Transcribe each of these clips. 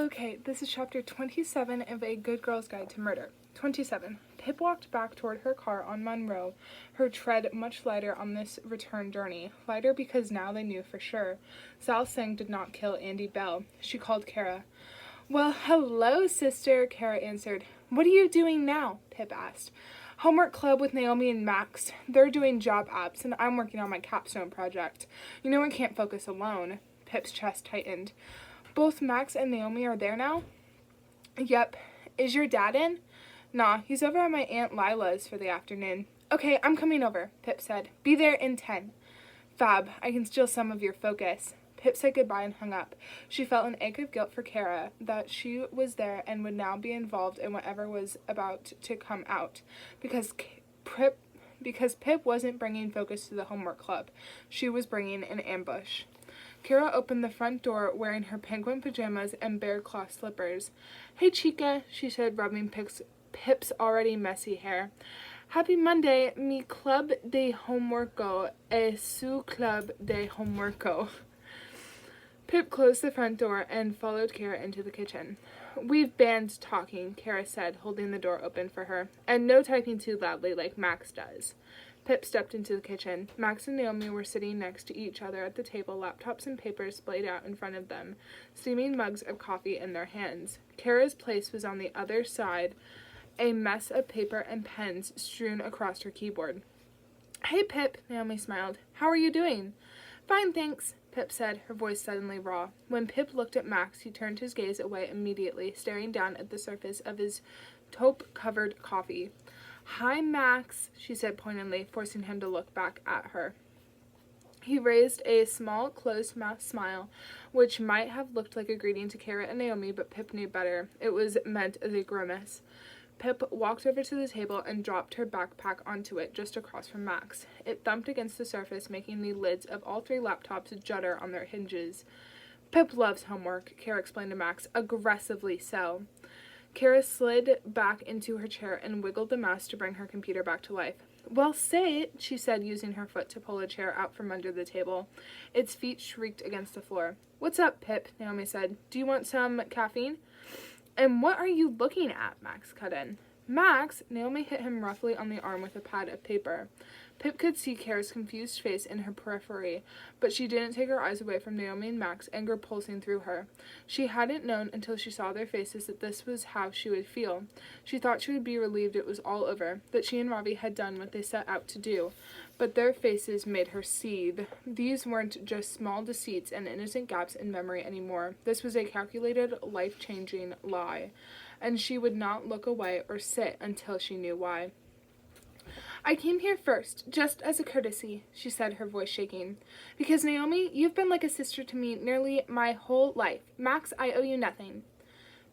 Okay, this is chapter 27 of A Good Girl's Guide to Murder. 27. Pip walked back toward her car on Monroe, her tread much lighter on this return journey. Lighter because now they knew for sure. Sal Singh did not kill Andy Bell. She called Kara. "Well, hello, sister," Kara answered. "What are you doing now?" Pip asked. "Homework club with Naomi and Max. They're doing job apps, and I'm working on my capstone project. You know I can't focus alone." Pip's chest tightened. "Both Max and Naomi are there now?" "Yep. Is your dad in?" "Nah, he's over at my Aunt Lila's for the afternoon." "Okay, I'm coming over," Pip said. "Be there in 10. "Fab, I can steal some of your focus." Pip said goodbye and hung up. She felt an ache of guilt for Kara, that she was there and would now be involved in whatever was about to come out. Because Pip wasn't bringing focus to the homework club. She was bringing an ambush. Kara opened the front door wearing her penguin pajamas and bear claw slippers. "Hey, Chica," she said, rubbing Pip's already messy hair. "Happy Monday, mi club de homeworko e su club de homeworko." Pip closed the front door and followed Kara into the kitchen. "We've banned talking," Kara said, holding the door open for her, "and no typing too loudly like Max does." Pip stepped into the kitchen. Max and Naomi were sitting next to each other at the table, laptops and papers splayed out in front of them, steaming mugs of coffee in their hands. Kara's place was on the other side, a mess of paper and pens strewn across her keyboard. "Hey, Pip," Naomi smiled. "How are you doing?" "Fine, thanks," Pip said, her voice suddenly raw. When Pip looked at Max, he turned his gaze away immediately, staring down at the surface of his taupe-covered coffee. "Hi, Max," she said pointedly, forcing him to look back at her. He raised a small, closed-mouthed smile, which might have looked like a greeting to Kara and Naomi, but Pip knew better. It was meant as a grimace. Pip walked over to the table and dropped her backpack onto it, just across from Max. It thumped against the surface, making the lids of all three laptops judder on their hinges. "Pip loves homework," Kara explained to Max, "aggressively so." Kara slid back into her chair and wiggled the mouse to bring her computer back to life. "Well, say it," she said, using her foot to pull a chair out from under the table. Its feet shrieked against the floor. "What's up, Pip?" Naomi said. "Do you want some caffeine?" "And what are you looking at?" Max cut in. "Max!" Naomi hit him roughly on the arm with a pad of paper. Pip could see Kara's confused face in her periphery, but she didn't take her eyes away from Naomi and Max, anger pulsing through her. She hadn't known until she saw their faces that this was how she would feel. She thought she would be relieved it was all over, that she and Ravi had done what they set out to do. But their faces made her seethe. These weren't just small deceits and innocent gaps in memory anymore. This was a calculated, life-changing lie, and she would not look away or sit until she knew why. "I came here first, just as a courtesy," she said, her voice shaking. "Because, Naomi, you've been like a sister to me nearly my whole life. Max, I owe you nothing."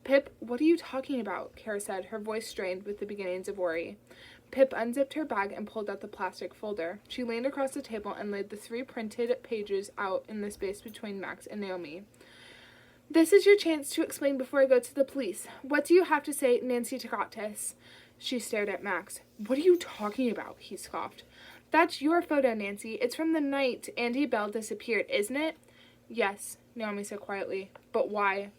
"Pip, what are you talking about?" Kara said, her voice strained with the beginnings of worry. Pip unzipped her bag and pulled out the plastic folder. She leaned across the table and laid the 3 printed pages out in the space between Max and Naomi. "This is your chance to explain before I go to the police. What do you have to say, Nancy Takatis?" She stared at Max. "What are you talking about?" he scoffed. "That's your photo, Nancy. It's from the night Andy Bell disappeared, isn't it?" "Yes," Naomi said quietly. "But why?"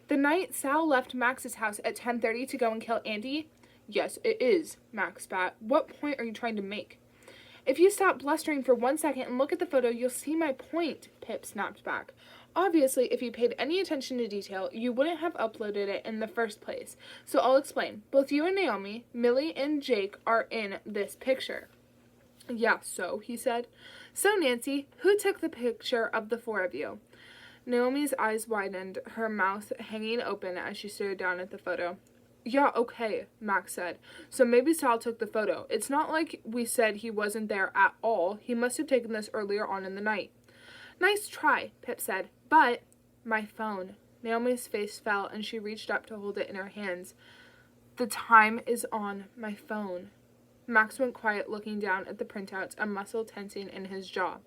"The night Sal left Max's house at 10:30 to go and kill Andy?" "Yes, it is," Max spat. "What point are you trying to make?" "If you stop blustering for 1 second and look at the photo, you'll see my point," Pip snapped back. "Obviously, if you paid any attention to detail, you wouldn't have uploaded it in the first place. So I'll explain. Both you and Naomi, Millie and Jake are in this picture." "Yeah, so," he said. "So, Nancy, who took the picture of the 4 of you?" Naomi's eyes widened, her mouth hanging open as she stared down at the photo. "Yeah, okay," Max said. "So maybe Sal took the photo. It's not like we said he wasn't there at all. He must have taken this earlier on in the night." "Nice try," Pip said. "But—" "My phone." Naomi's face fell, and she reached up to hold it in her hands. "The time is on my phone." Max went quiet, looking down at the printouts, a muscle tensing in his jaw.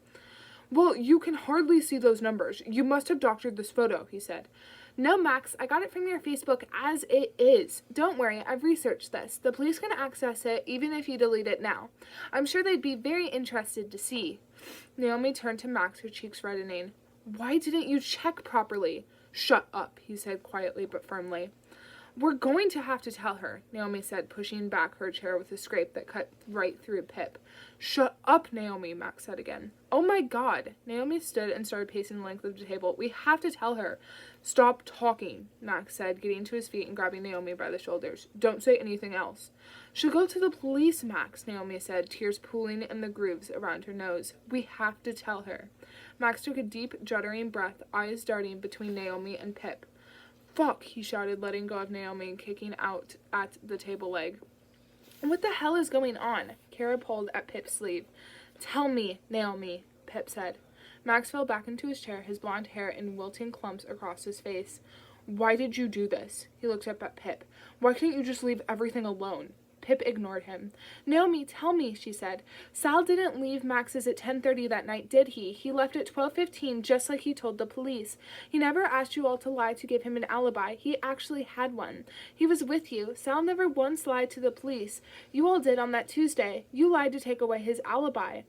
"Well, you can hardly see those numbers. You must have doctored this photo," he said. "No, Max, I got it from your Facebook as it is. Don't worry, I've researched this. The police can access it even if you delete it now. I'm sure they'd be very interested to see." Naomi turned to Max, her cheeks reddening. "Why didn't you check properly?" Shut up, he said quietly but firmly. We're going to have to tell her, Naomi said, pushing back her chair with a scrape that cut right through Pip. Shut up, Naomi, Max said again. Oh my God. Naomi stood and started pacing the length of the table. We have to tell her. Stop talking, Max said, getting to his feet and grabbing Naomi by the shoulders. Don't say anything else. She'll go to the police, Max, Naomi said, tears pooling in the grooves around her nose. We have to tell her. Max took a deep, juddering breath, eyes darting between Naomi and Pip. Fuck, he shouted, letting go of Naomi and kicking out at the table leg. What the hell is going on? Kara pulled at Pip's sleeve. Tell me, Naomi, Pip said. Max fell back into his chair, his blonde hair in wilting clumps across his face. Why did you do this? He looked up at Pip. Why couldn't you just leave everything alone? Pip ignored him. Naomi, tell me, she said. Sal didn't leave Max's at 10:30 that night, did he? He left at 12:15, just like he told the police. He never asked you all to lie to give him an alibi. He actually had one. He was with you. Sal never once lied to the police. You all did on that Tuesday. You lied to take away his alibi.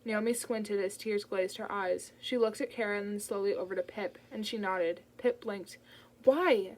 Naomi squinted as tears glazed her eyes. She looked at Kara and then slowly over to Pip, and she nodded. Pip blinked. Why?